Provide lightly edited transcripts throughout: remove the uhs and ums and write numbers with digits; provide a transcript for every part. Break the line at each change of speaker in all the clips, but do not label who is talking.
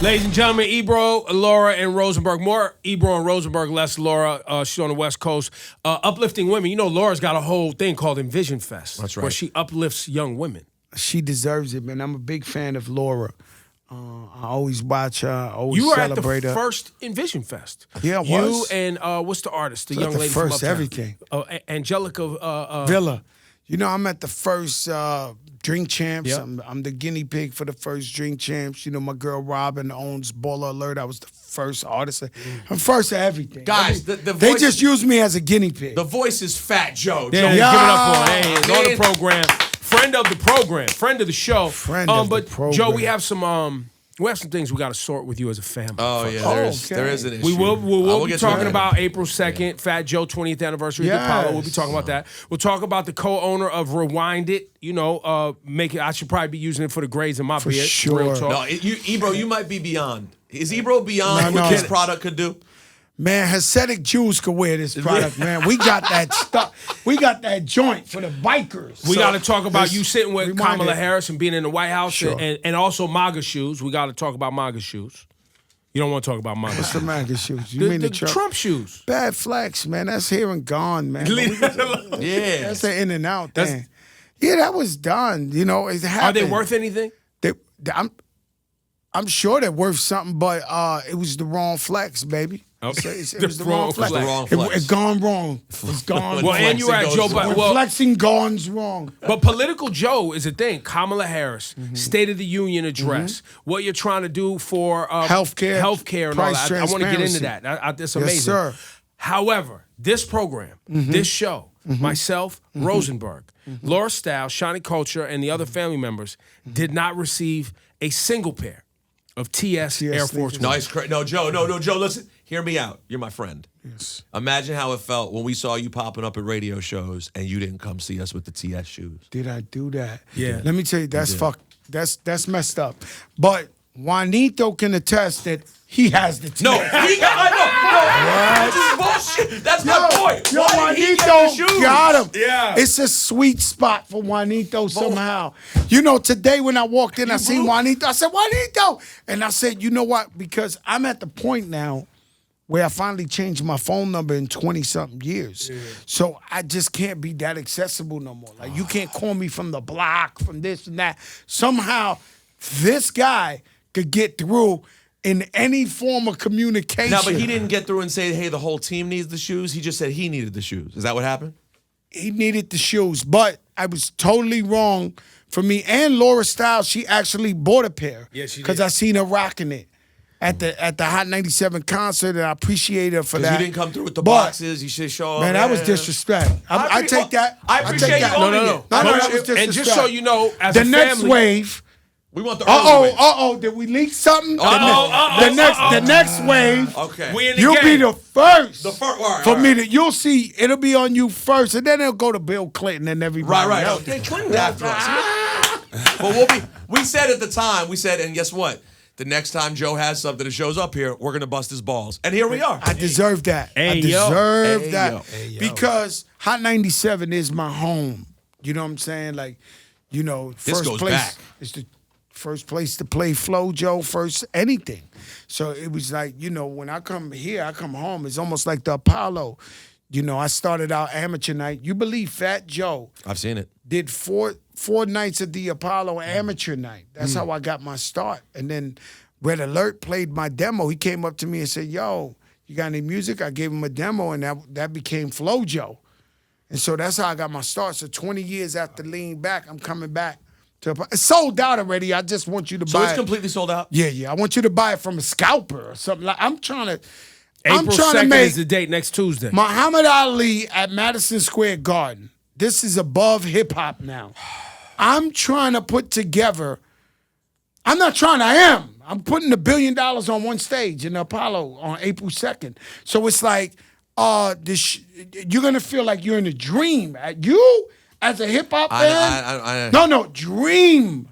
Ladies and gentlemen, Ebro, Laura, and Rosenberg. More Ebro and Rosenberg, less Laura. She's on the West Coast. Uplifting women. You know, Laura's got a whole thing called Envision Fest.
That's right.
Where she uplifts young women.
She deserves it, man. I'm a big fan of Laura. I always watch her. I always
You were at
celebrate
the
her.
first Envision Fest.
Yeah, I
You
was.
and what's the artist? The
So
young
at the
lady
first
from Uptown.
everything.
Angelica.
Villa. You know, I'm at the first Drink Champs.
Yep.
I'm the guinea pig for the first Drink Champs. You know, my girl Robin owns Baller Alert. I was the first artist. I'm first of everything.
Guys, the
they
voice,
just use me as a guinea pig.
the voice is Fat Joe.
Yeah,
Joe,
give it up for
Yeah.
him. Hey, he's on the program. Friend of the program. Friend of the show.
Friend of the
but
program.
Joe, we have some things we got to sort with you as a family.
Oh yeah,
Oh,
there is an issue.
We will be
get to
talking
that.
about April 2nd, Fat Joe 20th anniversary of the Apollo. We'll be
Yes.
talking about that. We'll talk about the co-owner of Rewind It. You know, I should probably be using it for the grades in my beard.
sure.
Real talk.
No, Ebro, you might be beyond. Is Ebro beyond
No,
what
no.
this product could do?
Man, Hasidic Jews could wear this product, man. We got that stuff. We got that joint for the bikers.
We got to talk about
let's
you sitting with
remind
Kamala
it.
Harris and being in the White House
Sure.
and also MAGA shoes. We got to talk about MAGA shoes. You don't want to talk about MAGA
What's
shoes.
the MAGA shoes? You mean
The
the
Trump shoes.
Bad flex, man. That's here and gone, man.
Yeah.
That's an in and out thing. Yeah, that was done. You know, it
Are
happened.
they worth anything?
I'm sure they're worth something, but it was the wrong flex, baby.
Okay.
It was the wrong flex.
The wrong
It,
flex.
it gone wrong. It's gone
Well,
wrong.
and you were at
Flexing
Joe
goes
Biden.
wrong.
Well,
Flexing gone's wrong.
but political Joe is a thing. Kamala Harris, State of the Union address, what you're trying to do for
Healthcare,
and all
price
that. I want to get into
transparency.
that. That's amazing.
Yes, sir.
However, this program, this show, myself, Rosenberg, Laura Stiles, Shiny Culture, and the other family members did not receive a single pair of TS Air Force One.
No, it's no, Joe. No, Joe. Listen, hear me out. You're my friend.
Yes.
Imagine how it felt when we saw you popping up at radio shows and you didn't come see us with the TS shoes.
Did I do that?
Yeah.
Let me tell you, that's messed up. But Juanito can attest that he has the
No,
TS.
That's just bullshit. That's my point.
Yo,
Why did he get
Juanito
the shoes?
got him.
Yeah.
It's a sweet spot for Juanito somehow. You know, today when I walked in, I seen Juanito. I said, Juanito. And I said, you know what? Because I'm at the point now where I finally changed my phone number in 20-something years. So I just can't be that accessible no more. Like, you can't call me from the block, from this and that. Somehow, this guy could get through in any form of communication.
No, but he didn't get through and say, hey, the whole team needs the shoes. He just said he needed the shoes. Is that what happened?
He needed the shoes, but I was totally wrong for me. And Laura Stiles, she actually bought a pair.
Yeah, she did.
Because I seen her rocking it at the Hot 97 concert, and I appreciate her for
Because
that.
you didn't come through with the
But,
boxes. You should show up.
Man, that was disrespect. I take that.
I appreciate
take that.
you owning
No.
it.
No,
But-
that was disrespect.
and just so you know, as
the
a
next
family,
wave.
We want the early wave.
Did we leak something?
Uh-oh.
The next wave.
Okay.
We in the
You'll
game.
be the first.
The first, all right,
for
all
me
right.
to, you'll see, it'll be on you first, and then it'll go to Bill Clinton and everybody
Right.
else.
Okay, Clinton after us. But we said at the time, and guess what? The next time Joe has something that shows up here, we're going to bust his balls. And here we are.
I deserve that. I
Hey, yo.
deserve
Hey,
that.
yo. Hey,
yo.
Because Hot 97 is my home. You know what I'm saying? Like, you know,
This
first
goes
place
back.
is the first place to play Flo, Joe, first anything. So it was like, you know, when I come here, I come home. It's almost like the Apollo. You know, I started out amateur night. You believe Fat Joe
I've seen it.
did four nights of the Apollo amateur night. That's how I got my start. And then Red Alert played my demo. He came up to me and said, yo, you got any music? I gave him a demo, and that became Flo Joe. And so that's how I got my start. So 20 years after Lean Back, I'm coming back. It's sold out already. I just want you to
So
buy
it's
it.
completely sold out?
Yeah. I want you to buy it from a scalper or something. Like, I'm trying to
April 2nd
make
is the date next Tuesday.
Muhammad Ali at Madison Square Garden. This is above hip hop now. I'm trying to put together. I'm not trying. I am. I'm putting $1 billion on one stage in the Apollo on April 2nd. So it's like, you're gonna feel like you're in a dream. You as a hip hop fan. No, dream.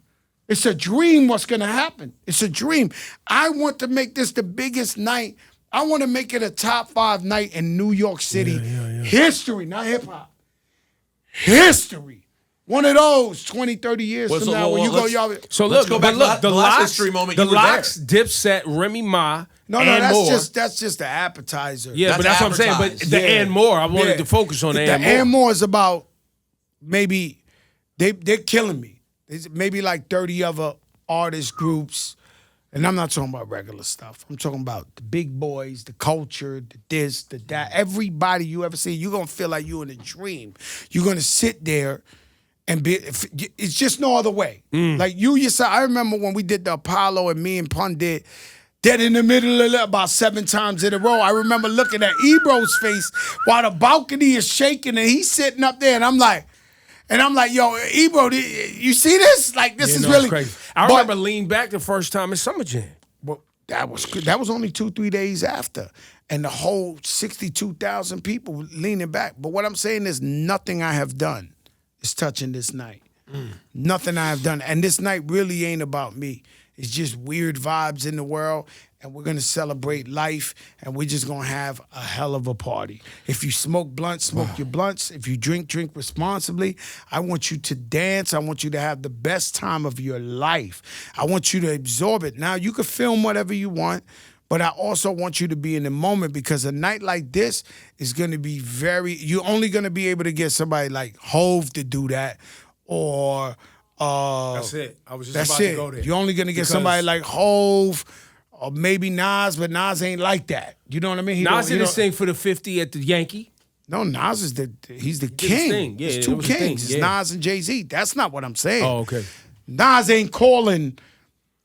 It's a dream what's gonna happen. It's a dream. I want to make this the biggest night. I want to make it a top 5 night in New York City. History, not hip hop. History. One of those 20, 30 years
Well,
from
so,
now when
well,
you go,
let's-
y'all.
So
Let's
look,
go back
but look,
to the last history moment
the
you were
Locks, Dipset, Remy Ma,
No,
and
that's
more.
that's just the appetizer.
Yeah, but that's what I'm saying. But
advertised.
the and more, I wanted to focus on
the
and more.
and more is about maybe they're killing me. There's maybe like 30 other artist groups, and I'm not talking about regular stuff. I'm talking about the big boys, the culture, the this, the that. Everybody you ever see, you're gonna feel like you're in a dream. You're gonna sit there and be. It's just no other way. Like you yourself. I remember when we did the Apollo and me and Pun did. Dead in the middle of it about 7 times in a row. I remember looking at Ebro's face while the balcony is shaking and he's sitting up there, and I'm like, yo, Ebro, you see this? Like, this is
No,
really
it's crazy. I remember lean back the first time in Summer Jam.
Well, that was only 2-3 days after, and the whole 62,000 people leaning back. But what I'm saying is, nothing I have done is touching this night. Nothing I have done, and this night really ain't about me. It's just weird vibes in the world, and we're gonna celebrate life, and we're just gonna have a hell of a party. If you smoke blunts, smoke your blunts. If you drink, drink responsibly. I want you to dance. I want you to have the best time of your life. I want you to absorb it. Now, you can film whatever you want, but I also want you to be in the moment, because a night like this is gonna be you're only gonna be able to get somebody like Hove to do that, or
That's it. I was just
that's
about
it.
to go there.
You're only gonna get somebody like Hove, or maybe Nas, but Nas ain't like that. You know what I mean?
Nas did his thing for the 50 at the Yankee.
No, Nas is he's the
his
king.
thing. Yeah,
It's
it
two
was his thing.
kings. It's
Yeah.
Nas and Jay-Z. That's not what I'm saying.
Oh, okay.
Nas ain't calling.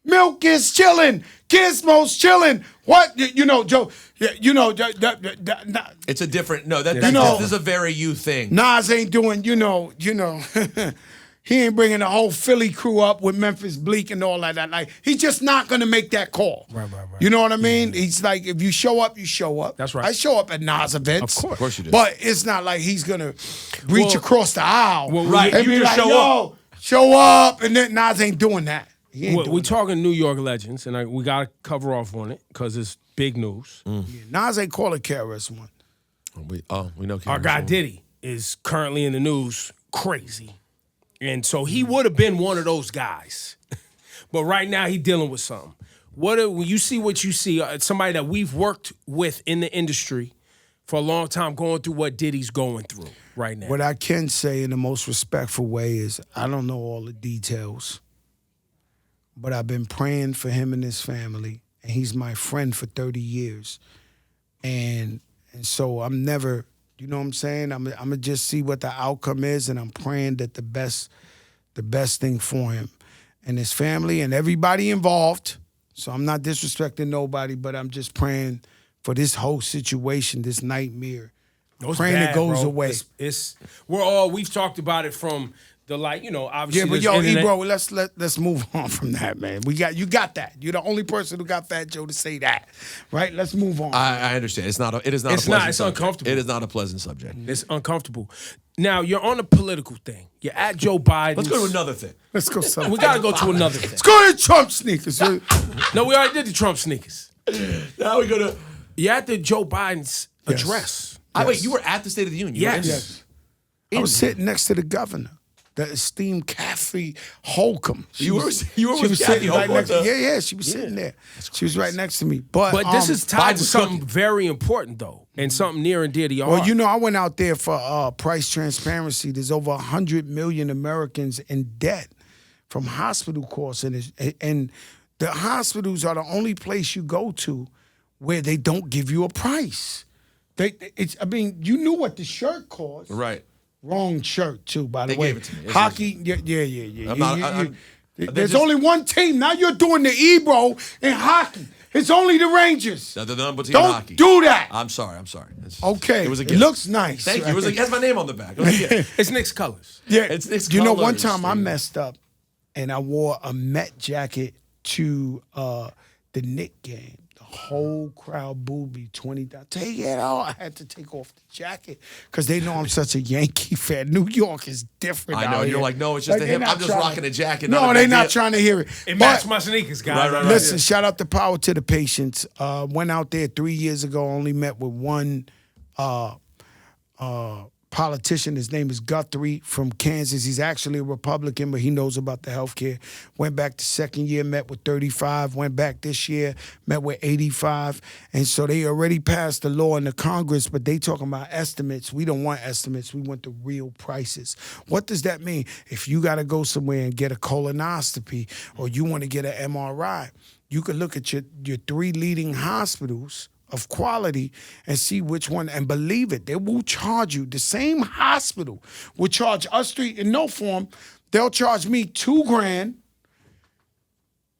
Milk is chilling. Gizmo's chilling. What you know, Joe? You know,
It's a different. No,
know-
this is a very you thing.
Nas ain't doing. You know. He ain't bringing the whole Philly crew up with Memphis Bleak and all that. Like, he's just not going to make that call.
Right.
You know what I mean? He's like, if you show up, you show up.
That's right.
I show up at Nas events.
Of
course you do.
But it's not like he's going to reach across the aisle.
Well,
right.
And
You
be
just
like,
show up.
show up. And then Nas ain't doing that. He ain't doing
We're
that.
talking New York legends, and we got to cover off on it because it's big news.
Yeah, Nas ain't calling KRS-One.
We know.
Our guy Diddy is currently in the news crazy. And so he would have been one of those guys. But right now he's dealing with something. When you see what you see, somebody that we've worked with in the industry for a long time going through what Diddy's going through right now.
What I can say in the most respectful way is I don't know all the details, but I've been praying for him and his family, and he's my friend for 30 years. And so I'm never, you know what I'm saying? I'm gonna just see what the outcome is, and I'm praying that the best thing for him and his family and everybody involved. So I'm not disrespecting nobody, but I'm just praying for this whole situation, this nightmare.
It's
Praying
bad,
it goes
bro.
away.
We've talked about it from the obviously.
Yeah, but
there's
yo,
internet.
Ebro, let's move on from that, man. You got that. You're the only person who got Fat Joe to say that, right? Let's move on.
I understand. It is not.
It's
a
not.
pleasant
It's
subject.
uncomfortable.
It is not a pleasant subject.
It's uncomfortable. Now you're on a political thing. You're at Joe Biden.
Let's go to another thing.
Let's go.
We got to go to another thing.
Let's go to Trump sneakers.
No, we already did the Trump sneakers.
Now we go to.
You're at the Joe Biden's address.
Wait, you were at the State of the Union. You were in
Yes.
there.
I was sitting next to the governor, the esteemed Kathy Holcomb.
You were
she
with
was
Kathy
sitting right
Holcomb?
next to Yeah, she was sitting there. She was right next to me. But
This is tied to
Biden's
something
cooking.
very important, though, and something near and dear to your
Well,
heart.
you know, I went out there for price transparency. There's over 100 million Americans in debt from hospital costs, and the hospitals are the only place you go to where they don't give you a price. You knew what the shirt cost.
Right.
Wrong shirt too, by the
They
way.
gave it to me. It's
Hockey, yeah.
I'm not-
There's only one team. Now you're doing the Ebro in hockey. It's only the Rangers.
The number team
Don't
hockey.
do that.
I'm sorry. It's-
Okay.
It was a
It
gift.
looks nice.
Thank you. It has my name on the back. It was a gift.
it's Nick's colors.
Yeah,
It's
you know, one
colors,
time I
dude.
messed up, and I wore a Met jacket to the Knick game. The whole crowd booed me 20,000. Take it off. I had to take off the jacket because they know I'm such a Yankee fan. New York is different.
I know.
out
You're
here.
like, no, it's just
Like,
a hip.
they're
I'm
not
just
trying
rocking a jacket.
No,
not a
they're
big
not
deal.
trying to hear it.
It
But-
matched my sneakers, guys.
Right.
Listen, shout out the power to the patients. Went out there 3 years ago, only met with one politician. His name is Guthrie from Kansas. He's actually a Republican, but he knows about the health care. Went back the second year, met with 35. Went back this year, met with 85. And so they already passed the law in the Congress, but they talking about estimates. We don't want estimates. We want the real prices. What does that mean? If you got to go somewhere and get a colonoscopy or you want to get an MRI, you could look at your 3 leading hospitals of quality and see which one, and believe it, they will charge you. The same hospital will charge us 3 in no form. They'll charge me $2,000,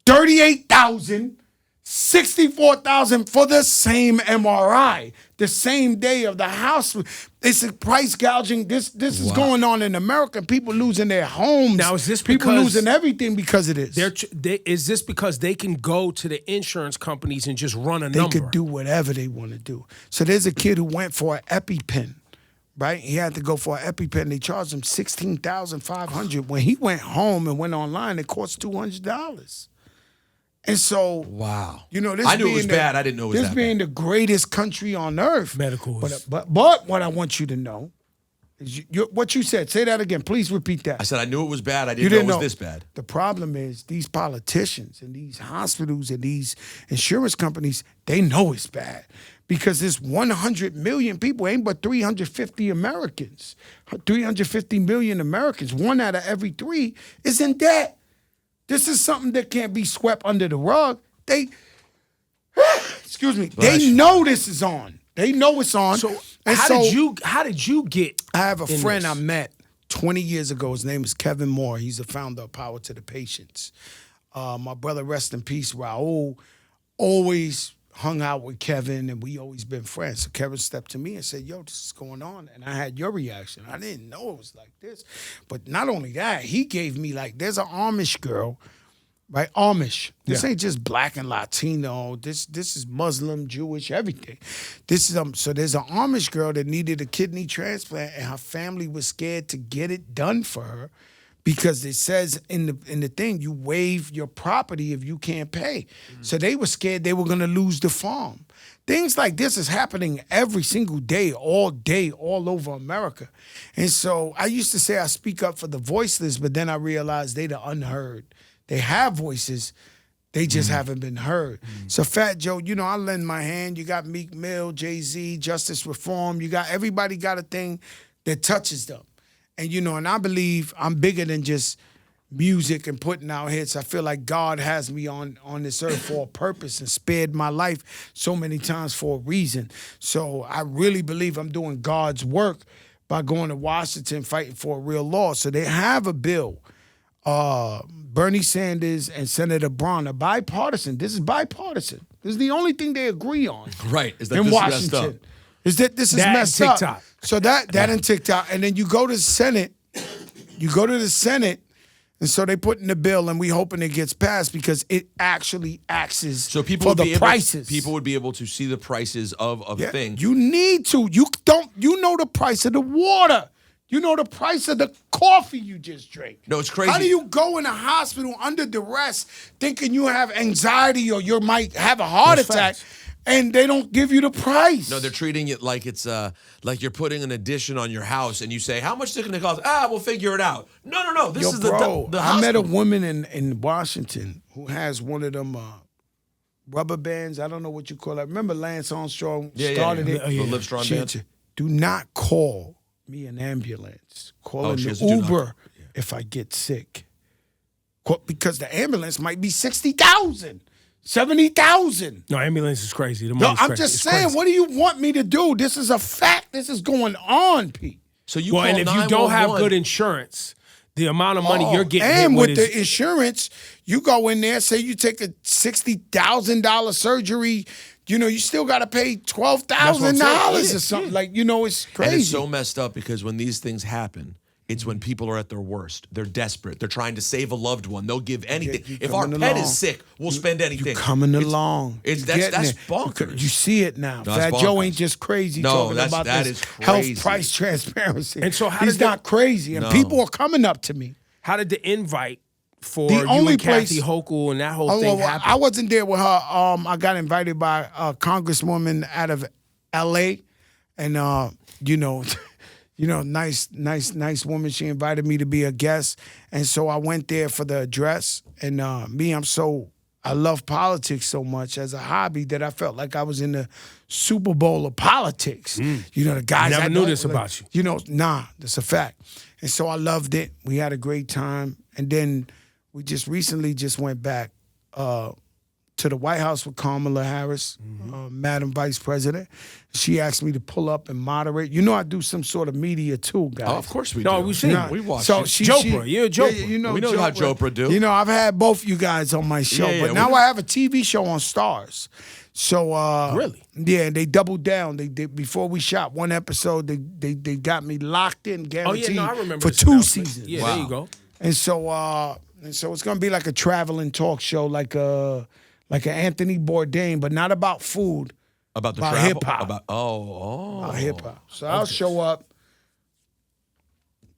$38,000, $64,000 for the same MRI, the same day of the hospital. It's a price gouging. This is going on in America. People losing their homes.
Now, is this
people
because
losing everything because of this?
Is this because they can go to the insurance companies and just run a
They
number?
could do whatever they want to do. So there's a kid who went for an EpiPen, right? He had to go for an EpiPen. They charged him $16,500. When he went home and went online, it cost $200. And so,
wow,
this
I knew it
being
was bad. I didn't know it was
this
that
being
bad.
the greatest country on earth,
Medical is-
But what I want you to know is what you said. Say that again. Please repeat that.
I said I knew it was bad. I
You
didn't know it was this bad.
The problem is these politicians and these hospitals and these insurance companies, they know it's bad because there's 100 million people, ain't but 350 Americans, 350 million Americans. 1 out of every 3 is in debt. This is something that can't be swept under the rug. Excuse me. They know this is on. They know it's on.
So
And
how did you get?
I have a
in
friend
this?
I met 20 years ago. His name is Kevin Moore. He's the founder of Power to the Patients. My brother, rest in peace, Raul, always hung out with Kevin, and we always been friends. So Kevin stepped to me and said, yo, this is going on. And I had your reaction. I didn't know it was like this. But not only that, he gave me there's an Amish girl, right? Amish. This ain't just black and Latino. This is Muslim, Jewish, everything. This is so there's an Amish girl that needed a kidney transplant, and her family was scared to get it done for her because it says in the thing you waive your property if you can't pay. So they were scared they were gonna lose the farm. Things like this is happening every single day, all over America. And so I used to say I speak up for the voiceless, but then I realized they the unheard. They have voices, they just haven't been heard. So Fat Joe, I lend my hand. You got Meek Mill, Jay-Z, Justice Reform. You got everybody got a thing that touches them. And and I believe I'm bigger than just music and putting out hits. I feel like God has me on this earth for a purpose and spared my life so many times for a reason. So I really believe I'm doing God's work by going to Washington fighting for a real law. So they have a bill. Bernie Sanders and Senator Braun are bipartisan. This is bipartisan. This is the only thing they agree on.
Right. Is that
in
this
Washington.
messed up?
Is that this is
That and
messed
TikTok.
up. So that and TikTok. And then you go to the Senate. You go to the Senate, and so they put in the bill, and we hoping it gets passed because it actually axes
So people
for
would
the
be able,
prices.
people would be able to see the prices of a thing.
You need to. You know the price of the water. You know the price of the coffee you just drank.
No, it's crazy.
How do you go in a hospital under duress thinking you have anxiety or you might have a heart
Those
attack,
facts.
and they don't give you the price?
No, they're treating it like it's like you're putting an addition on your house, and you say, "How much is it going to cost?" We'll figure it out. No. This is
bro,
the
I met a
hospital.
woman in Washington who has one of them rubber bands. I don't know what you call it. Remember Lance Armstrong started it?
The Livestrong
She
band.
said, do not call me an ambulance. Call in
she
the
has to do not-
Uber if I get sick. Because the ambulance might be 60,000, 70,000.
No, ambulance is crazy. The
No,
money's
I'm
crazy.
just
It's
saying,
crazy.
what do you want me to do? This is a fact. This is going on, Pete.
So you
Well,
call
and if you don't have
911.
good insurance, the amount of money you're getting
and
hit
with
with
the
is
insurance, you go in there, say you take a $60,000 surgery, you still got to pay $12,000
saying.
or something. It's crazy.
And it's so messed up because when these things happen, it's when people are at their worst. They're desperate. They're trying to save a loved one. They'll give anything.
you
If our
coming
pet
along.
is sick, we'll spend anything.
You coming along.
It's
You
that's
getting it.
bonkers.
You see it now.
No,
Fat
that's
Joe
bonkers.
ain't just crazy
No,
talking
that's-
about
that
this
is crazy.
health price transparency.
And so how
he's
did
not crazy. And
No.
people are coming up to me.
how did the invite for
The
you
only
and Kathy
place-
Hochul and that whole
Oh,
thing
well,
happen?
I wasn't there with her. I got invited by a congresswoman out of L.A. And nice woman. She invited me to be a guest. And so I went there for the address. And I love politics so much as a hobby that I felt like I was in the Super Bowl of politics. The guys.
Never knew this about you.
Nah, that's a fact. And so I loved it. We had a great time. And then we just recently went back to the White House with Kamala Harris, Madam Vice President. She asked me to pull up and moderate. I do some sort of media too, guys.
Oh, of course we do.
No, we've seen it.
We watched
so
it.
You're a Jopra.
Yeah,
we know how Jopra do.
I've had both you guys on my show, but now I have a TV show on Stars. So
really,
yeah, they doubled down. They before we shot one episode, they got me locked in, guaranteed
I remember
for 2 seasons.
Yeah, there you go.
And so it's gonna be like a traveling talk show, like an Anthony Bourdain, but not about food.
About the
about
travel?
hip hop.
About
Hip hop. So I'll show up.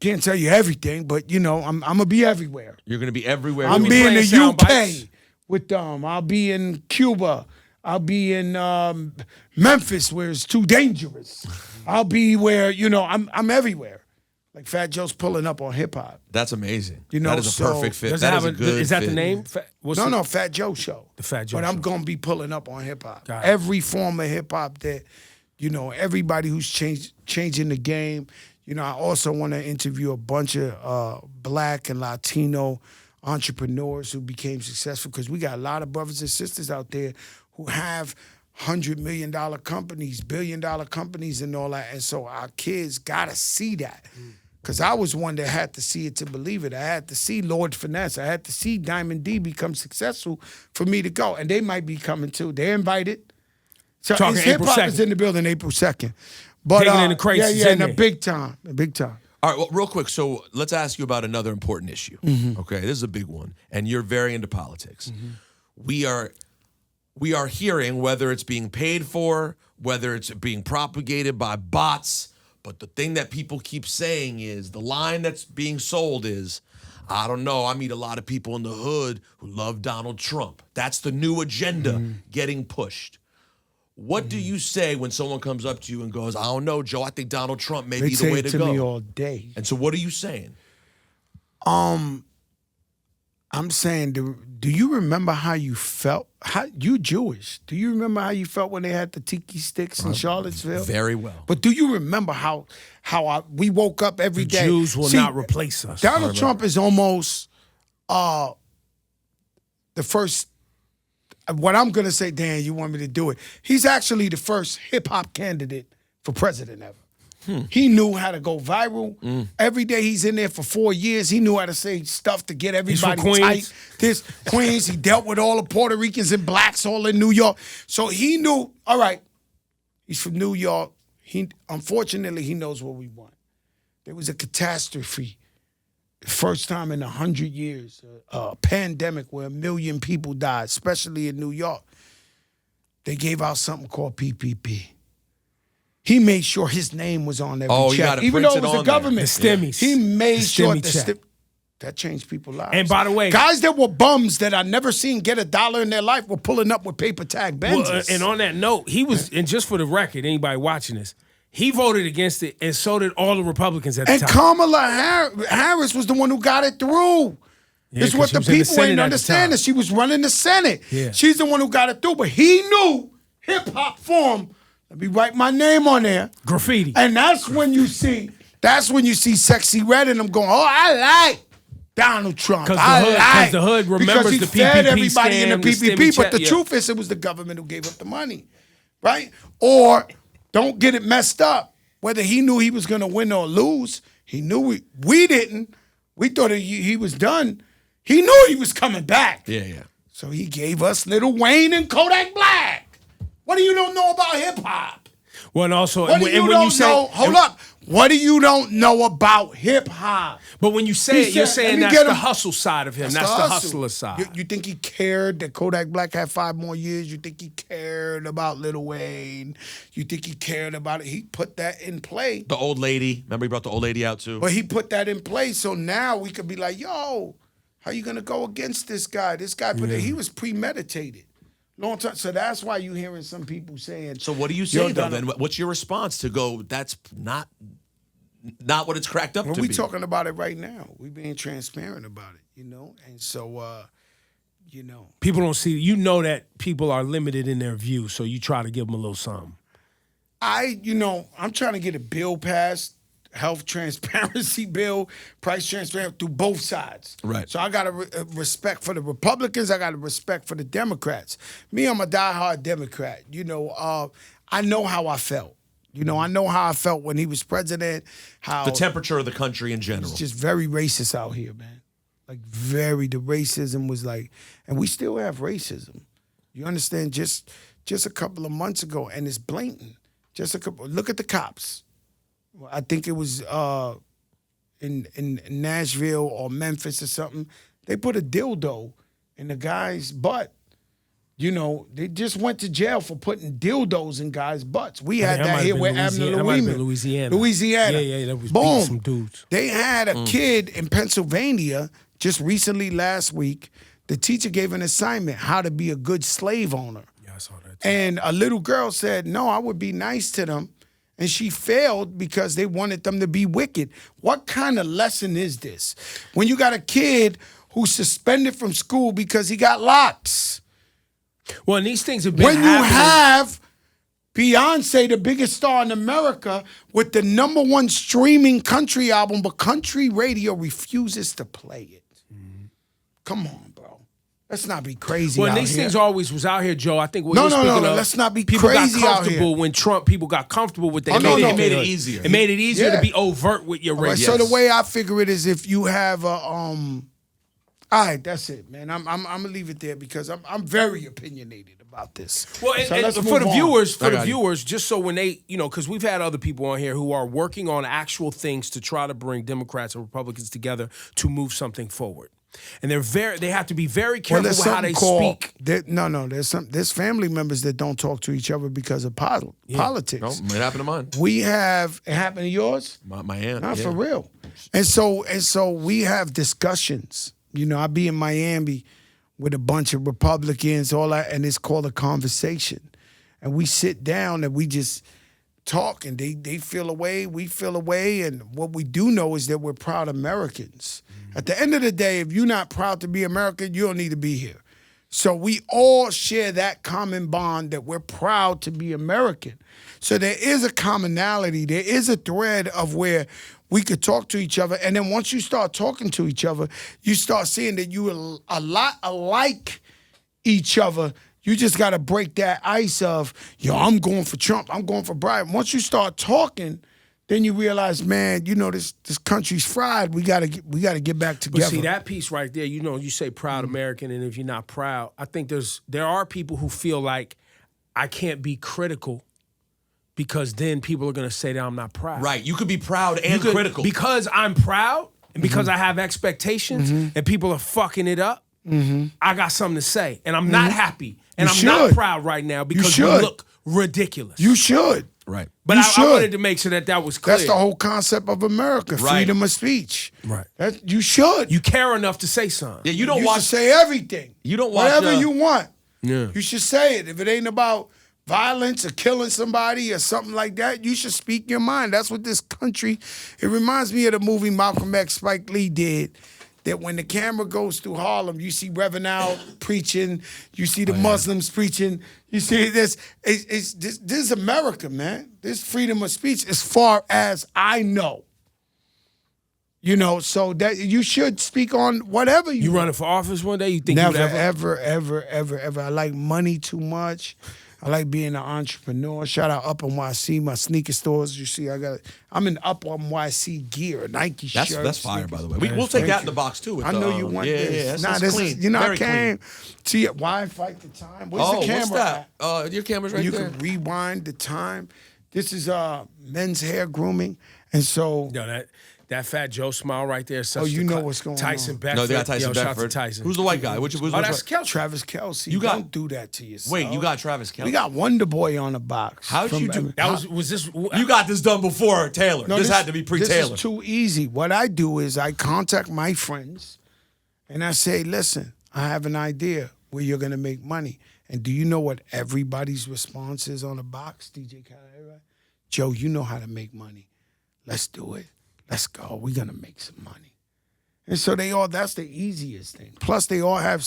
Can't tell you everything, but I'm gonna be everywhere.
You're gonna be everywhere.
I'll
be
be in
playing
the
sound
UK
bites.
with them. I'll be in Cuba. I'll be in Memphis where it's too dangerous. I'll be where I'm everywhere. Like Fat Joe's pulling up on hip hop.
That's amazing.
You know,
that is a
so-
perfect fit.
Does
That
it
is
have
a good
Is that
fit.
the name?
No, Fat Joe Show.
The Fat Joe
But I'm
Show.
gonna be pulling up on hip hop.
Got it.
Every form of hip hop that, everybody who's changing the game. I also want to interview a bunch of Black and Latino entrepreneurs who became successful, because we got a lot of brothers and sisters out there who have $100 million companies, $1 billion companies, and all that. And so our kids gotta see that. Because I was one that had to see it to believe it. I had to see Lord Finesse. I had to see Diamond D become successful for me to go. And they might be coming too. They're invited. So
Talking
hip hop
April
is
2nd.
in the building April 2nd. But
Digging in the crates is
yeah,
in
in a
there.
big time. Big time.
All right, well, real quick. So let's ask you about another important issue. Okay, this is a big one, and you're very into politics. We are hearing, whether it's being paid for, whether it's being propagated by bots, but the thing that people keep saying is, the line that's being sold is, I don't know, I meet a lot of people in the hood who love Donald Trump. That's the new agenda getting pushed. What do you say when someone comes up to you and goes, I don't know, Joe, I think Donald Trump may
They
be the
say
way
it
to
to
go?
me all day.
And so what are you saying?
I'm saying, do you remember how you felt? You Jewish. Do you remember how you felt when they had the tiki sticks in Charlottesville?
Very well.
But do you remember how we woke up every
The
day?
Jews will
See,
not replace us.
Donald Trump is almost the first. What I'm gonna say, Dan, you want me to do it? He's actually the first hip hop candidate for president ever. He knew how to go viral. Every day he's in there for 4 years. He knew how to say stuff to get everybody
from Queens.
tight. Queens. He dealt with all the Puerto Ricans and blacks all in New York. So he knew, all right, he's from New York. Unfortunately, he knows what we want. There was a catastrophe. First time in 100 years, a pandemic where 1 million people died, especially in New York. They gave out something called PPP. He made sure his name was on every
Oh, you
check,
gotta
even
print
though
it
it was
on
the
there.
government.
The stimmies.
He made
The
sure
stimmy check.
that changed people's lives.
And by the way,
guys that were bums that I never seen get $1 in their life were pulling up with paper tag Benzes.
and on that note, he was, and just for the record, anybody watching this, he voted against it, and so did all the Republicans at the
And
time.
Kamala Harris was the one who got it through.
Yeah,
It's
'cause
what
she
the
was in the
people
Senate
ain't
at the
understand.
time.
That she was running the Senate.
Yeah.
She's the one who got it through. But he knew hip hop form. Let me write my name on there.
Graffiti.
And that's when you see Sexy Red and them going, oh, I like Donald Trump.
'Cause the
I
hood-
like.
'cause the hood remembers
because he
the
fed
PPP
everybody in
scam,
the
the
PPP.
stimmy
But
check,
the
yeah.
truth is, it was the government who gave up the money, right? Or don't get it messed up. Whether he knew he was going to win or lose, he knew we didn't. We thought he was done. He knew he was coming back.
Yeah.
So he gave us Lil Wayne and Kodak Black. What do you don't know about hip hop?
Well, and also,
What do you don't know? Hold up. What do you don't know about hip hop?
But when you say
He
it, you're
said,
saying
let me
that's
get
the
him.
hustle side of him. That's the hustler side.
You think he cared that Kodak Black had 5 more years? You think he cared about Lil Wayne? You think he cared about it? He put that in play.
The old lady. Remember he brought the old lady out too?
But he put that in place, so now we could be like, yo, how you gonna go against this guy? This guy he was premeditated. Long time. So that's why you hearing some people saying.
So what do you say though
Donald-
then? What's your response to go, that's not what it's cracked up
Well,
to
we
be.
talking about it right now. We being transparent about it, And so,
People don't see. You know that people are limited in their view, so you try to give them a little something.
I'm trying to get a bill passed, health transparency bill, price transparency through both sides.
Right.
So I got a respect for the Republicans. I got a respect for the Democrats. Me, I'm a diehard Democrat. I know how I felt. I know how I felt when he was president. How
The temperature of the country in general.
it's just very racist out here, man. Like the racism was like, and we still have racism. You understand? Just a couple of months ago, and it's blatant. Look at the cops. I think it was in Nashville or Memphis or something. They put a dildo in the guy's butt. They just went to jail for putting dildos in guys' butts. We had that here with Abner
That might have been
Louisiana.
Yeah, that was beating some dudes.
They had a kid in Pennsylvania just recently last week. The teacher gave an assignment, how to be a good slave owner.
Yeah, I saw that too.
And a little girl said, no, I would be nice to them. And she failed because they wanted them to be wicked. What kind of lesson is this? When you got a kid who's suspended from school because he got locks.
Well, and these things have been
When you
happening.
have Beyonce, the biggest star in America, with the #1 streaming country album, but country radio refuses to play it. Come on, bro. Let's not be crazy.
Well,
out
these
here.
things always was out here, Joe. I think what
No,
you're
no,
speaking
no,
of,
let's not be
people
crazy
got
out
comfortable
here.
when people got comfortable with that.
Oh, no, no.
It made it easier.
It made it easier
Yeah.
to be overt with your
All right,
race.
so the way I figure it is, if you have a all right, that's it, man. I'm gonna leave it there because I'm very opinionated about this.
Well,
So
and
let's
for
move
the
on.
viewers,
I got you.
just so when they, because we've had other people on here who are working on actual things to try to bring Democrats and Republicans together to move something forward, and they have to be very careful
there's
with how they
something
speak.
There's family members that don't talk to each other because of politics.
No, it happened to mine.
It happened to yours?
My aunt.
Not
yeah.
for real. And so we have discussions. I be in Miami with a bunch of Republicans, all that, and it's called a conversation. And we sit down and we just talk, and they feel a way, we feel a way, and what we do know is that we're proud Americans. At the end of the day, if you're not proud to be American, you don't need to be here. So we all share that common bond that we're proud to be American. So there is a commonality, there is a thread of where we could talk to each other. And then once you start talking to each other, you start seeing that you are a lot alike each other. You just got to break that ice of, I'm going for Trump, I'm going for Biden. Once you start talking, then you realize, man, this country's fried. We gotta get back together.
But see, that piece right there, you say proud American, and if you're not proud, I think there are people who feel like I can't be critical because then people are going to say that I'm not proud.
Right. You could be proud and critical.
Because I'm proud and because I have expectations and people are fucking it up, I got something to say. And I'm not happy. And I'm not proud right now because we look ridiculous.
You should.
Right.
But I wanted to make sure that was clear.
That's the whole concept of America, freedom of speech.
Right.
You should.
You care enough to say something.
Yeah, you don't
should
watch.
say everything.
You don't watch.
Whatever you want.
Yeah.
You should say it. If it ain't about violence or killing somebody or something like that, you should speak your mind. That's what this country, it reminds me of the movie Malcolm X Spike Lee did, that when the camera goes through Harlem, you see Reverend Al preaching, you see the Muslims preaching, you see this. This is America, man. This freedom of speech as far as I know. So that you should speak on whatever you want.
Running for office one day? You think
Never,
you would
ever. I like money too much. I like being an entrepreneur. Shout out Up NYC, my sneaker stores. You see, I'm in Up NYC gear, Nike shirts.
That's fire, by the way. We'll take
Thank
that in
you.
the box too.
I know you want this.
Yeah,
this
clean.
is,
Very
I came. See, why fight the time? Where's the camera?
What's that? Your camera's right
you
there.
can rewind the time. This is men's hair grooming, and so
that Fat Joe smile right there.
what's going
Tyson
on.
Beckford.
No, they got Tyson
Shout out to
Beckford.
Tyson.
Who's the white guy?
That's Kelce.
Travis Kelce. Don't do that to yourself.
Wait, you got Travis Kelce?
We got Wonder Boy on the box.
How'd you do?
That was this?
You got this done before Taylor.
No,
this had to be pre-Taylor.
This is too easy. What I do is I contact my friends, and I say, listen, I have an idea where you're going to make money. And do you know what everybody's response is on the box, DJ Khaled? Joe, you know how to make money. let's do it. Let's go. We're gonna make some money. And so that's the easiest thing. Plus, they all have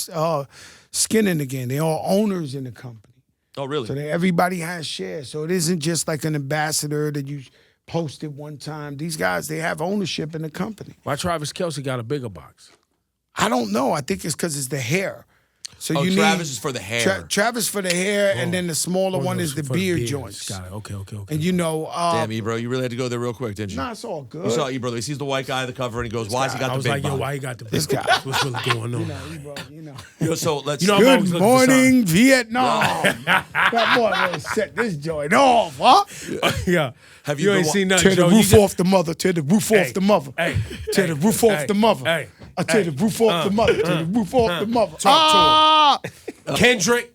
skin in the game. They all owners in the company.
Oh, really?
So everybody has shares. So it isn't just like an ambassador that you posted one time. These guys, they have ownership in the company.
Why Travis Kelce got a bigger box?
I don't know. I think it's because it's the hair. So
Travis is for the hair.
Travis for the hair, and then the smaller one is the beard joints.
Got it. Okay.
And
Damn, Ebro, you really had to go there real quick, didn't you?
Nah, it's all good.
You saw Ebro. He sees the white guy on the cover, and he goes, "Why has he got the big box?"
Why he got the big
This guy.
box? What's really going on?
Ebro,
Yo, so let's.
You know, I'm always
Good
looking for
morning, Vietnam. That boy really set this joint off, huh?
Yeah.
Have
You
you
ain't
been
seen nothing,
Tear the
Joe.
roof off the mother. Tear the roof off the mother.
Hey.
Tear the roof off the mother.
Hey.
I tear the roof off the mother. Tear the roof off the mother.
Talk to him. Kendrick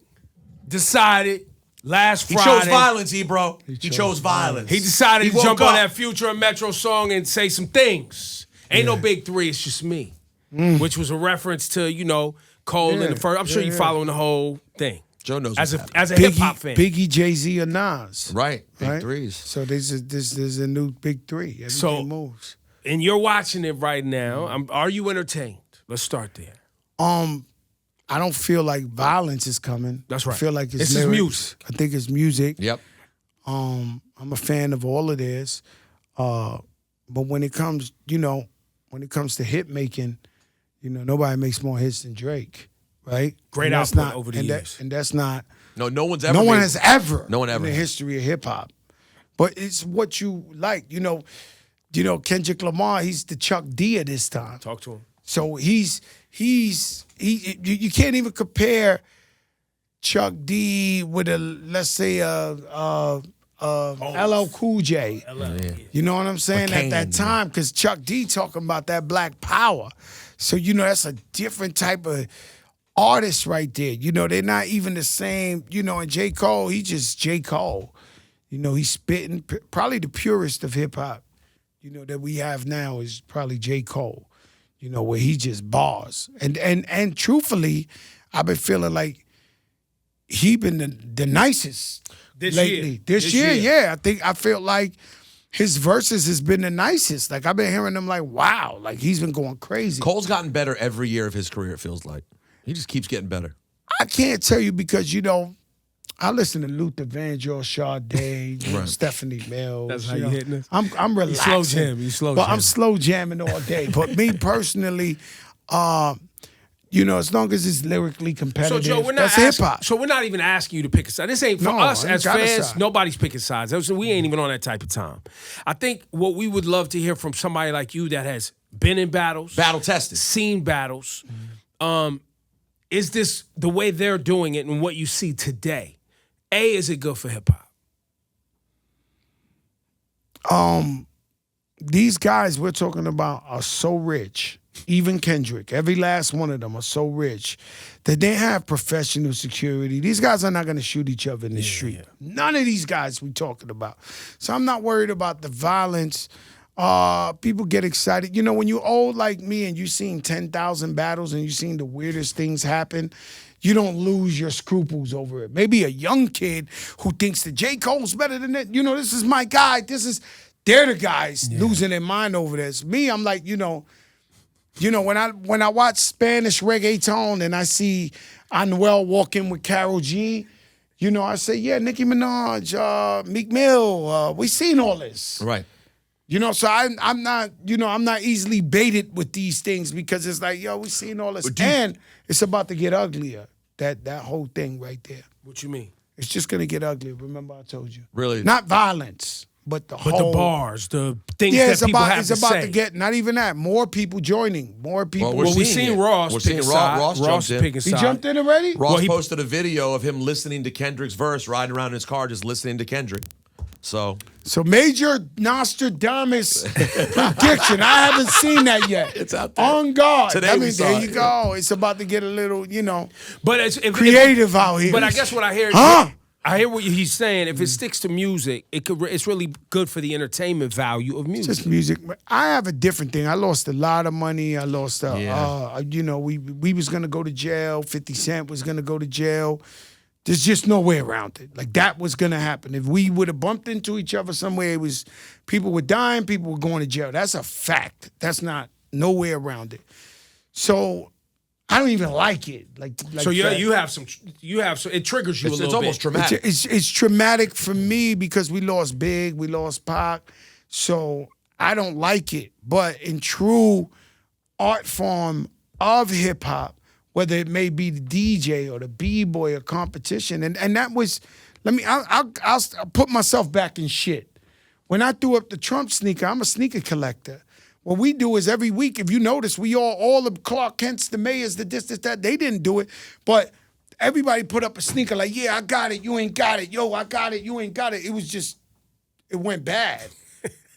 decided last
He
Friday.
chose violence, Ebro. He chose violence.
He decided to
woke
jump on
up.
that Future and Metro song and say some things. Ain't no big three, it's just me. Which was a reference to, Cole and the first. I'm sure you're following the whole thing.
Joe knows
As
what's
a hip hop fan.
Biggie, Jay-Z, or Nas.
Right. Big
Right?
threes.
So there's a new big three. Everything
So-
moves.
And you're watching it right now. Are you entertained? Let's start there.
I don't feel like violence is coming.
That's right.
I feel like it's
This is
lyrics.
music.
I think it's music.
Yep.
I'm a fan of all of this. But when it comes, to hit making, nobody makes more hits than Drake, right?
Great
And that's
output
not-
over the
and
years.
and that's not.
No one's ever.
No one
made-
has ever.
No one ever
in the
has.
history of hip hop. But it's what you like. Kendrick Lamar. He's the Chuck D of this time.
Talk to him.
So you can't even compare Chuck D with let's say LL Cool J. You know what I'm saying? At that time, because Chuck D talking about that black power. So that's a different type of artist right there. They're not even the same. And J. Cole, he just J. Cole. He's spitting probably the purest of hip hop. That we have now is probably J. Cole. Where he just bars. And truthfully, I've been feeling like he been the nicest
This
lately.
year.
This year, yeah. I feel like his verses has been the nicest. Like I've been hearing them like, wow, like he's been going crazy.
Cole's gotten better every year of his career, it feels like. He just keeps getting better.
I can't tell you because, I listen to Luther Vandross, Sade, Stephanie Mills.
That's how you hitting this?
I'm relaxing.
slow jam. You slow
But
jam.
I'm slow jamming all day. But me personally, as long as it's lyrically
So
competitive,
Joe,
that's hip hop.
So we're not even asking you to pick a side. This ain't for
No,
us
I ain't
as
got a
fans.
side.
Nobody's picking sides. We ain't even on that type of time. I think what we would love to hear from somebody like you that has been in battles,
Battle tested.
seen battles. Is this the way they're doing it and what you see today? Is it good for hip hop?
These guys we're talking about are so rich. Even Kendrick, every last one of them are so rich that they have professional security. These guys are not going to shoot each other in the street.
yeah.
None of these guys we talking about. So I'm not worried about the violence. People get excited. When you're old like me and you've seen 10,000 battles and you've seen the weirdest things happen, you don't lose your scruples over it. Maybe a young kid who thinks that J. Cole's better than that. This is my guy. They're the guys losing their mind over this. Me, I'm like, when I watch Spanish reggaeton and I see Anuel walking with Karol G, I say, yeah, Nicki Minaj, Meek Mill, we seen all this.
Right.
So I'm not easily baited with these things because it's like, we seen all this. And it's about to get uglier. That whole thing right there.
What you mean?
It's just gonna get uglier. Remember I told you.
Really?
Not violence, but the whole.
The bars, the things
Yeah,
that
it's
people
about
have
it's
to
about
say.
to get not even that. More people joining. More people.
Well,
we
seeing
seen
it.
Ross
We're
pick
seeing
a side.
Ross
Ross
jumped in.
picking
He
side.
jumped in already?
Ross
he-
posted a video of him listening to Kendrick's verse, riding around in his car, just listening to Kendrick. So
Major Nostradamus prediction. I haven't seen that yet.
It's out there.
On God.
Today we saw
there
it,
you go. It's about to get a little,
But if
creative out here.
But I guess what I hear is,
Huh?
I hear what he's saying. If it sticks to music, it's really good for the entertainment value of music.
Just music. I have a different thing. I lost a lot of money. I lost, we was gonna go to jail. 50 Cent was gonna go to jail. There's just no way around it. Like, that was gonna happen. If we would have bumped into each other somewhere, people were dying, people were going to jail. That's a fact. That's not no way around it. So I don't even like it.
So you have some. It triggers you a little bit.
It's almost traumatic.
It's traumatic for me because we lost Big, we lost Pac. So I don't like it. But in true art form of hip hop, whether it may be the DJ or the B-boy or competition. And that was, I'll put myself back in shit. When I threw up the Trump sneaker, I'm a sneaker collector. What we do is every week, if you notice, we all the Clark Kents, the mayors, the this, that, they didn't do it. But everybody put up a sneaker like, yeah, I got it, you ain't got it. Yo, I got it, you ain't got it. It was just, it went bad.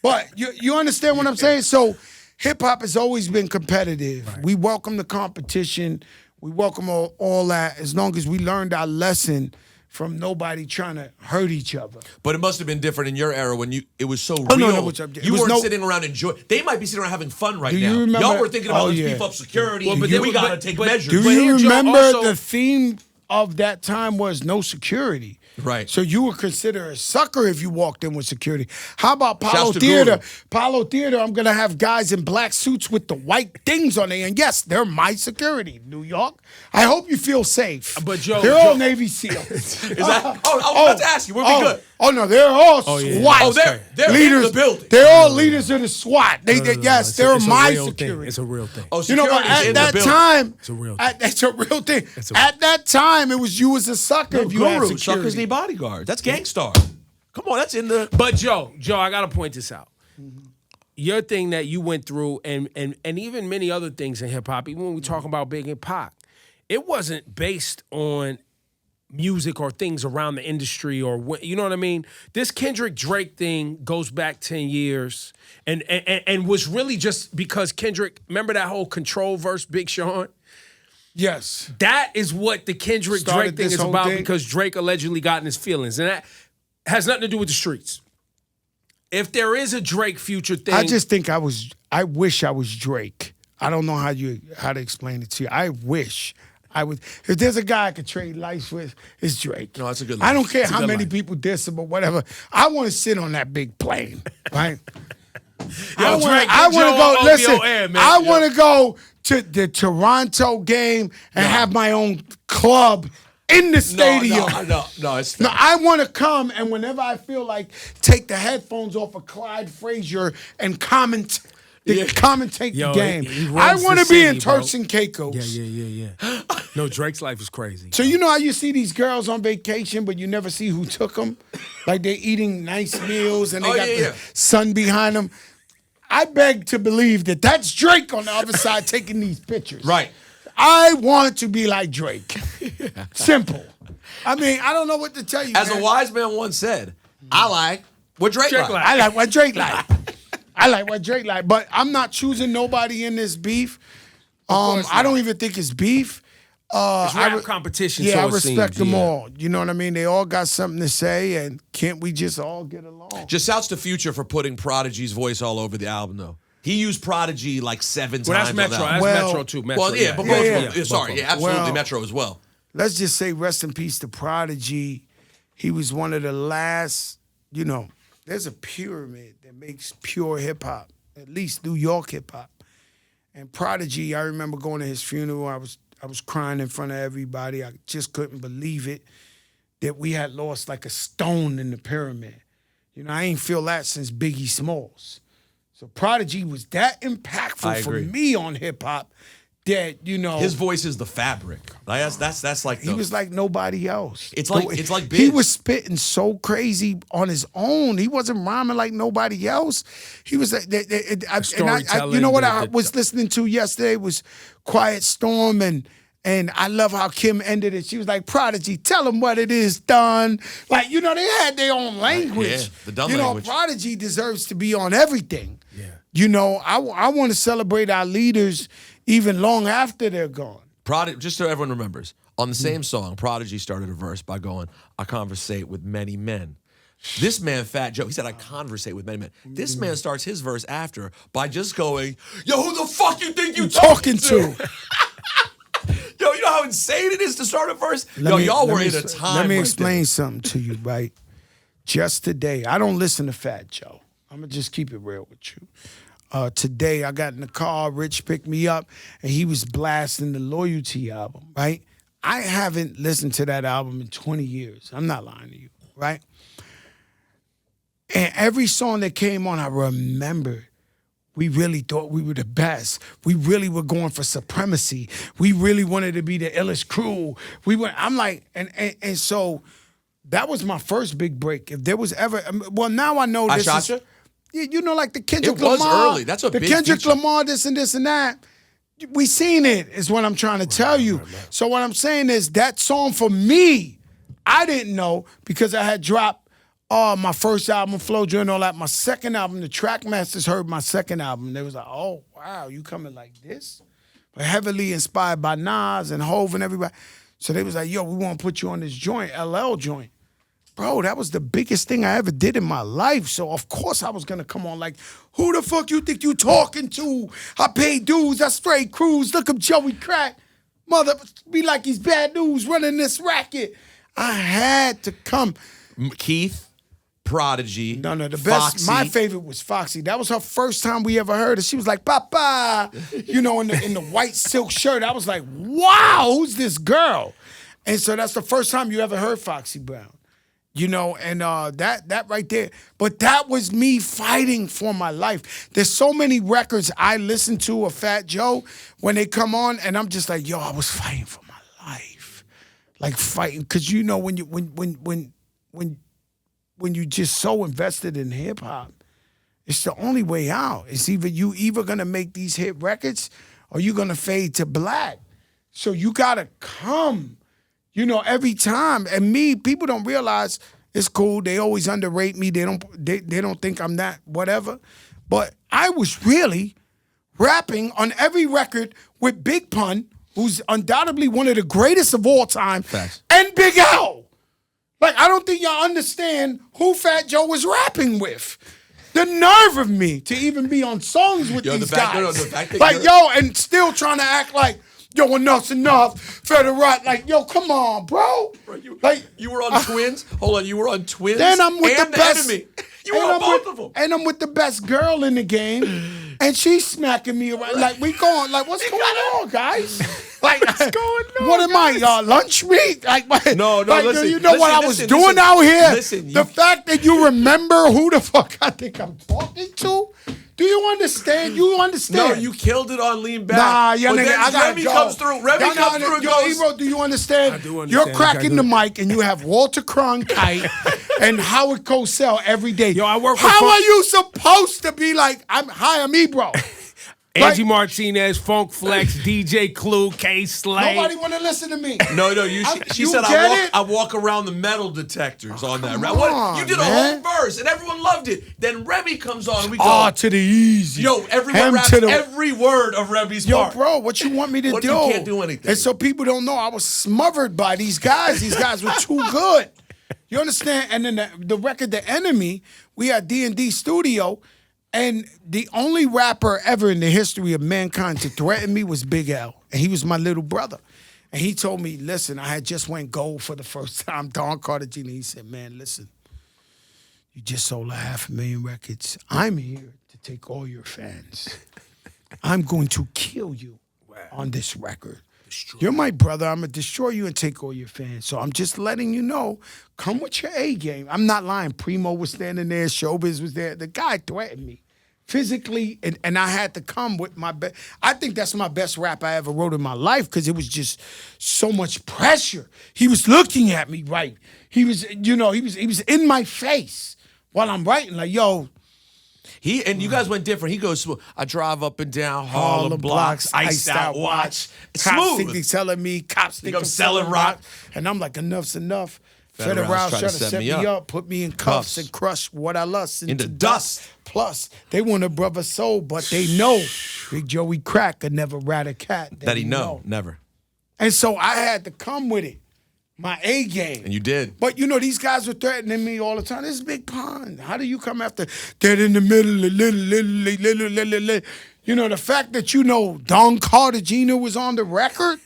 But you understand what I'm saying? So hip-hop has always been competitive. Right. We welcome the competition. We welcome all that as long as we learned our lesson from nobody trying to hurt each other.
But it must have been different in your era when it was so real.
No,
you weren't sitting around enjoying. They might be sitting around having fun right now.
You remember,
y'all were thinking about let's beef up security. But we got to take measures.
Do you remember the theme of that time was no security?
Right.
So you were considered a sucker if you walked in with security. How about Apollo Theater? Apollo Theater, I'm going to have guys in black suits with the white things on there. And yes, they're my security. New York, I hope you feel safe.
But Joe,
they're all Navy SEALs.
Is that? I was about to ask you. We'll be good.
Oh, no, they're all SWAT.
Oh, they're
leaders
in the building.
They're all leaders of the SWAT. Yes, they're my security.
It's a real thing.
Oh,
you know, at that time,
it's a real thing.
It's a real thing. At that time, it was you as a sucker if you had security.
Suckers need bodyguards. That's Gangstar. Come on, that's in the.
But Joe, I gotta point this out. Your thing that you went through, and even many other things in hip hop, even when we talk about Big and Pac, it wasn't based on music or things around the industry or you know what I mean. This Kendrick Drake thing goes back 10 years, and was really just because Kendrick. Remember that whole Control verse, Big Sean.
Yes.
That is what the Kendrick Drake thing is about because Drake allegedly got in his feelings. And that has nothing to do with the streets. If there is a Drake future thing.
I just think I wish I was Drake. I don't know how to explain it to you. I wish I would. If there's a guy I could trade life with, it's Drake.
No, that's a good line.
I don't care how many people diss him or whatever. I want to sit on that big plane, right? I want to go. Listen, I want to go to the Toronto game and have my own club in the stadium.
No, it's fair.
No, I want to come and whenever I feel like take the headphones off of Clyde Frazier and commentate the game. I want to be in Turks and Caicos.
Yeah. No, Drake's life is crazy.
So you know how you see these girls on vacation, but you never see who took them? Like they're eating nice meals and they got the sun behind them. I beg to believe that that's Drake on the other side taking these pictures.
Right.
I want to be like Drake. Simple. I mean, I don't know what to tell you.
As a wise man once said, I like what Drake like.
I like what Drake like. I like what Drake like. But I'm not choosing nobody in this beef. I don't even think it's beef.
It's rap competition.
Yeah,
so
I respect them all. You know what I mean? They all got something to say, and can't we just all get along?
Just shouts to Future for putting Prodigy's voice all over the album, though. He used Prodigy like 7 times.
That's Metro. That's Metro too. Metro,
well, yeah, but both. Absolutely, Metro as well.
Let's just say rest in peace to Prodigy. He was one of the last. You know, there's a pyramid that makes pure hip hop, at least New York hip hop. And Prodigy, I remember going to his funeral. I was crying in front of everybody. I just couldn't believe it that we had lost like a stone in the pyramid. You know, I ain't feel that since Biggie Smalls. So Prodigy was that impactful for me on hip hop that, you know,
his voice is the fabric. That's like
he was like nobody else.
It's like Biz.
He was spitting so crazy on his own. He wasn't rhyming like nobody else. He was you know what I was listening to yesterday was Quiet Storm and I love how Kim ended it. She was like, Prodigy, tell them what it is, done. Like, you know, they had their own language.
Yeah, the dumb language.
Prodigy deserves to be on everything.
Yeah.
You know, I want to celebrate our leaders even long after they're gone.
Just so everyone remembers, on the same song, Prodigy started a verse by going, I conversate with many men. This man, Fat Joe, he said, I conversate with many men. This man starts his verse after by just going, yo, who the fuck you think you talking to? Yo, you know know how insane it is to start a verse? Y'all were in a time.
Let me
right
explain
there.
something to you, right? Just today, I don't listen to Fat Joe. I'm gonna just keep it real with you. Today, I got in the car. Rich picked me up, and he was blasting the Loyalty album, right? I haven't listened to that album in 20 years. I'm not lying to you, right? And every song that came on, I remember we really thought we were the best. We really were going for supremacy. We really wanted to be the illest crew. I'm like, and so that was my first big break. If there was ever, well, now I know this is, you know, like the Kendrick Lamar.
It was early. That's a big
Kendrick
feature.
Lamar, this and this and that. We seen it, is what I'm trying to tell you. Right. So what I'm saying is that song for me, I didn't know because I had dropped my first album, Flow Joy and all that. My second album, the Trackmasters heard my second album. They was like, oh, wow, you coming like this? But heavily inspired by Nas and Hov and everybody. So they was like, yo, we want to put you on this joint, LL joint. Bro, that was the biggest thing I ever did in my life. So, of course, I was going to come on like, who the fuck you think you talking to? I pay dues, I straight cruise, look up Joey Crack. Mother, be like he's bad news running this racket. I had to come.
Keith, Prodigy,
No, the best,
Foxy.
my favorite was Foxy. That was her first time we ever heard her. She was like, Papa, you know, in the white silk shirt. I was like, wow, who's this girl? And so that's the first time you ever heard Foxy Brown. You know, and that right there. But that was me fighting for my life. There's so many records I listen to of Fat Joe when they come on, and I'm just like, yo, I was fighting for my life, like fighting, because you know when you just so invested in hip hop, it's the only way out. It's either gonna make these hit records or you're gonna fade to black. So you gotta come. You know, every time. And me, people don't realize it's cool. They always underrate me. They don't think I'm that whatever. But I was really rapping on every record with Big Pun, who's undoubtedly one of the greatest of all time,
Facts.
and Big L. Like, I don't think y'all understand who Fat Joe was rapping with. The nerve of me to even be on songs with these guys.
The fact that
like, yo, and still trying to act like, yo, enough's enough. Federat, like, yo, come on, bro.
You were on Twins? Hold on, you were on Twins?
Then I'm with
and
the best.
Enemy. You were on both of them.
And I'm with the best girl in the game. And she's smacking me around. Like, we going, like, what's going on, guys? Like, what's going on? What am I, lunch meat? Like,
No,
like,
listen.
You know what I was doing out here?
Listen,
the fact that you remember who the fuck I think I'm talking to? Do you understand? You understand?
No, you killed it on Lean Back.
Nah, yeah,
but
nigga,
then
I gotta
Remy
go.
comes through. Remy comes through and goes.
Ebro, do you understand?
I do understand.
You're cracking the mic and you have Walter Cronkite and Howard Cosell every day.
Yo, I work with
How
Funk-
are you supposed to be like, I'm Ebro?
Angie Martinez, Funk Flex, DJ Clue, K Slay.
Nobody want to listen to me.
No, she
you
said
get
I walk around the metal detectors on that.
come
What?
on,
You did a
man.
whole verse and everyone loved it. Then Remy comes on and we go,
Oh, to the easy.
yo, everyone
Hem
raps
to the-
every word of Remy's part.
Bro, what you want me to
What,
do?
you can't do anything.
And so people don't know I was smothered by these guys. These guys were too good. You understand? And then the record, The Enemy, we had D&D Studio, and the only rapper ever in the history of mankind to threaten me was Big L. And he was my little brother. And he told me, listen, I had just went gold for the first time, Don Carter Jr. He said, man, listen, you just sold 500,000 records. I'm here to take all your fans. I'm going to kill you on this record. You're my brother. I'm going to destroy you and take all your fans. So I'm just letting you know, come with your A game. I'm not lying. Primo was standing there. Showbiz was there. The guy threatened me physically, and I had to come with my best. I think that's my best rap I ever wrote in my life because it was just so much pressure. He was looking at me right. He was, he was in my face while I'm writing. Like, yo,
And you guys went different. He goes, I drive up and down Harlem blocks, iced out watch.
Cops think
Smooth.
they telling me, cops think
I'm
I'm
selling
selling
rock.
rock. And I'm like, enough's enough.
Federal's
Federal's
trying
trying to set me up, put me in cuffs and crush what I lust
Into dust.
Plus, they want a brother soul, but they know Big Joey Crack could never rat a cat.
That he know. Never.
And so I had to come with it. My A game.
And you did.
But these guys were threatening me all the time. This is Big Pun. How do you come after dead in the middle, little. The fact that Don Carter Jr. was on the record,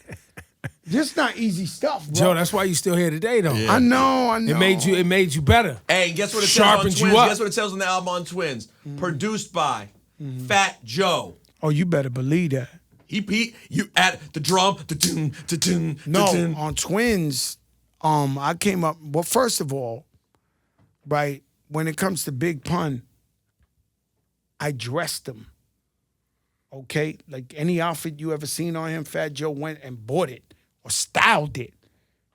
This not easy stuff, bro.
Joe, that's why you still here today, though.
I know.
It made you better.
Hey, guess what it
Sharpened
says on
you
Twins?
up.
Guess what it says on the album on Twins? Produced by Fat Joe.
Oh, you better believe that.
You at the drum, da-dun.
No, on Twins, I came up. Well, first of all, right, when it comes to Big Pun, I dressed him. Okay, like any outfit you ever seen on him, Fat Joe went and bought it or styled it,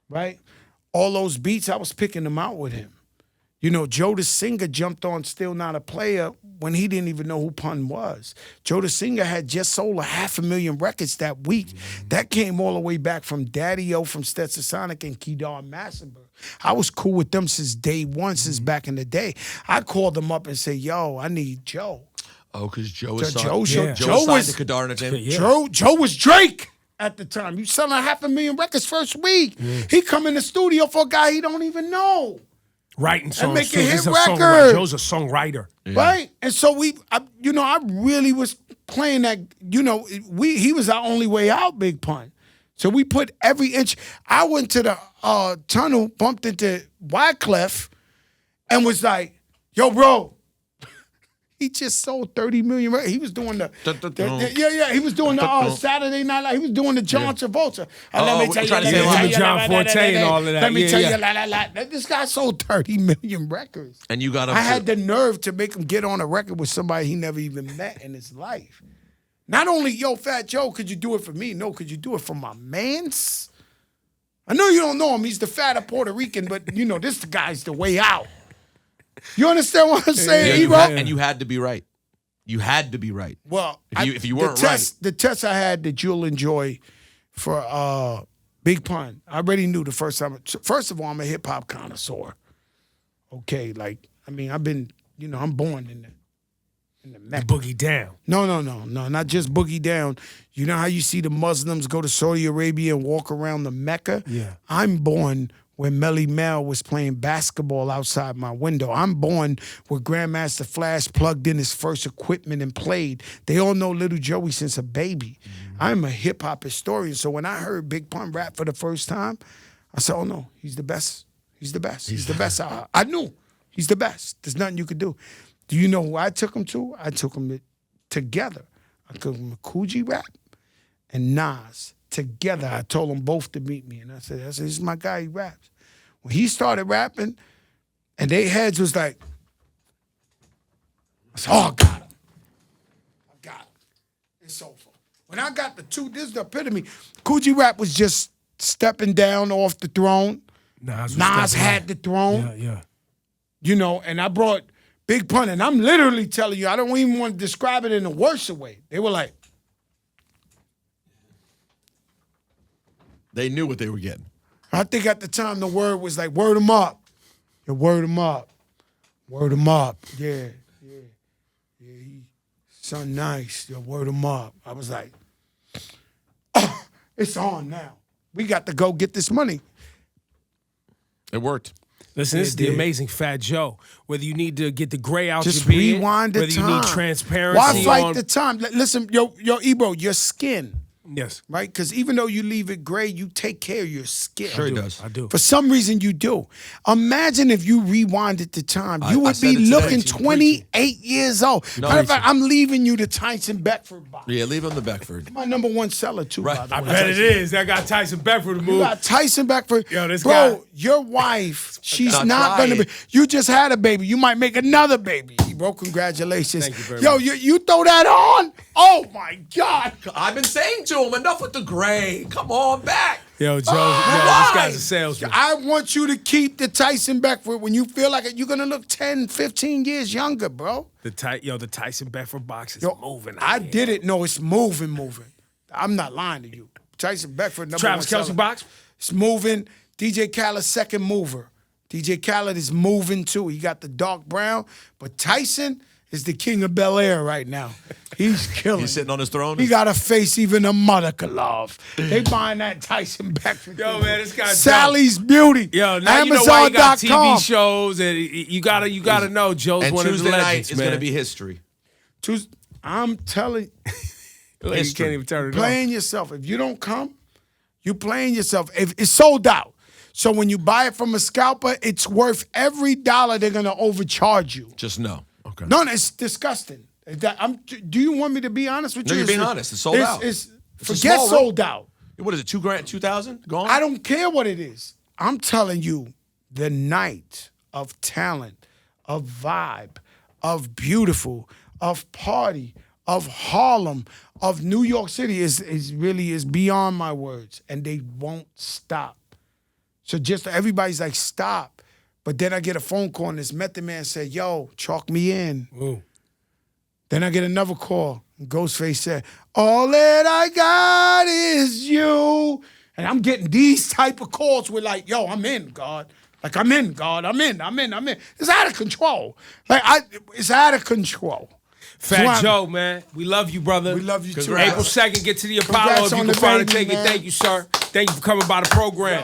right? All those beats, I was picking them out with him. You know, Joe the Singer jumped on Still Not a Player when he didn't even know who Pun was. Joe the Singer had just sold 500,000 records that week. That came all the way back from Daddy-O from Stetson Sonic and Kedar Massenberg. I was cool with them since day one, since back in the day. I called them up and said, yo, I need Joe.
Oh, because Joe was
Joe was
signed to Kedar Entertainment.
Yeah.
Joe was Drake at the time. You selling 500,000 records first week. He come in the studio for a guy he don't even know.
Writing songs.
make
too.
a hit
He's a
record.
songwriter. Joe's a songwriter.
Yeah.
Right? And so I really was playing that, he was our only way out, Big Pun. So we put every inch. I went to the tunnel, bumped into Wyclef, and was like, yo, bro, he just sold 30 million. He was doing he was doing the Saturday Night Live. He was doing the John Travolta. Let me tell you,
John Forte and all of that.
Let me tell you, this guy sold 30 million records.
And you got
I had the nerve to make him get on a record with somebody he never even met in his life. Not only, yo, Fat Joe, could you do it for me? No, could you do it for my mans? I know you don't know him. He's the fatter Puerto Rican, but, this guy's the way out. You understand what I'm saying, Ebro?
And you had to be right. You had to be right.
Well,
if you weren't right.
The test I had that you'll enjoy for Big Pun, I already knew the first time. First of all, I'm a hip-hop connoisseur. Okay, I've been, I'm born in the Mecca.
Boogie down.
No, not just boogie down. You know how you see the Muslims go to Saudi Arabia and walk around the Mecca?
Yeah.
I'm born when Melly Mel was playing basketball outside my window. I'm born where Grandmaster Flash plugged in his first equipment and played. They all know Little Joey since a baby. I'm a hip-hop historian, so when I heard Big Pun rap for the first time, I said, oh, no, he's the best. He's the best. He's the best. I knew he's the best. There's nothing you could do. Do you know who I took him to? I took him together. I took him to Coogee Rap and Nas. Together, I told them both to meet me. And I said, this is my guy, he raps. When he started rapping, and their heads was like, I said, oh, I got him. It's over. When I got the two, this is the epitome. Coogee Rap was just stepping down off the throne. Nas had the throne.
Yeah.
And I brought Big Pun, and I'm literally telling you, I don't even want to describe it in a worse way. They were like,
they knew what they were getting.
I think at the time the word was like, word him up. You word him up. Word him up. Yeah. He son nice. You word him up. I was like, oh, it's on now. We got to go get this money.
It worked.
Listen, this is the amazing Fat Joe. Whether you need to get the gray out
Just
your beard,
rewind the
whether
time.
you need transparency.
Why fight the time? Listen, yo, Ebro, your skin.
Yes.
Right? Because even though you leave it gray, you take care of your skin.
Sure, he does.
I do.
For some reason, you do. Imagine if you rewinded the time. You would
said
be
it today.
looking 28 years old.
No,
Matter of fact, I'm leaving you the Tyson Beckford box.
Yeah, leave him the Beckford.
My number one seller, too,
Right.
by the
I
way.
bet it is. That got Tyson Beckford to
You
move.
got Tyson Beckford.
Yo, this
Bro,
guy.
your wife, she's
Not
not going to
trying.
be. You just had a baby. You might make another baby. Bro, congratulations.
Thank you very
Yo,
much.
you throw that on? Oh, my God.
I've been saying to him, enough with the gray. Come on back.
Yo, Joe,
Why?
this guy's a salesman.
I want you to keep the Tyson Beckford when you feel like it. You're going to look 10, 15 years younger, bro.
The Tyson Beckford box is moving.
I did it. No, it's moving. I'm not lying to you. Tyson Beckford, number
Travis
one
Kelce
seller.
box?
It's moving. DJ Khaled's second mover. DJ Khaled is moving too. He got the dark brown, but Tyson is the king of Bel Air right now. He's killing.
He's sitting on his throne.
He got a face even a mother could love. They buying that Tyson Beckford.
Yo, man, this guy's
Sally's Beauty.
Yo, now you know why he got
Amazon.com.
TV shows, and you gotta know Joe's
and
one
Tuesday
of the
night
legends,
is
man.
going to be history.
I'm telling
Look, you can't even turn it
playing yourself. If you don't come, You playing yourself. If it's sold out. So when you buy it from a scalper, it's worth every dollar they're gonna overcharge you.
Just no. Okay.
No, it's disgusting. Do you want me to be honest with you?
No, you're being honest. It's sold out.
Forget sold out.
What is it? $2,000, 2,000 gone?
I don't care what it is. I'm telling you, the night of talent, of vibe, of beautiful, of party, of Harlem, of New York City is really beyond my words, and they won't stop. So just everybody's like, stop. But then I get a phone call and this Method Man said, yo, chalk me in.
Ooh.
Then I get another call. Ghostface said, all that I got is you. And I'm getting these type of calls where like, yo, I'm in, God. Like, I'm in, God. I'm in. It's out of control. It's out of control.
Fat Joe, man. We love you, brother.
We love you too.
April 2nd, get to the Apollo if you can find a ticket. Thank you, sir. Thank you for coming by the program.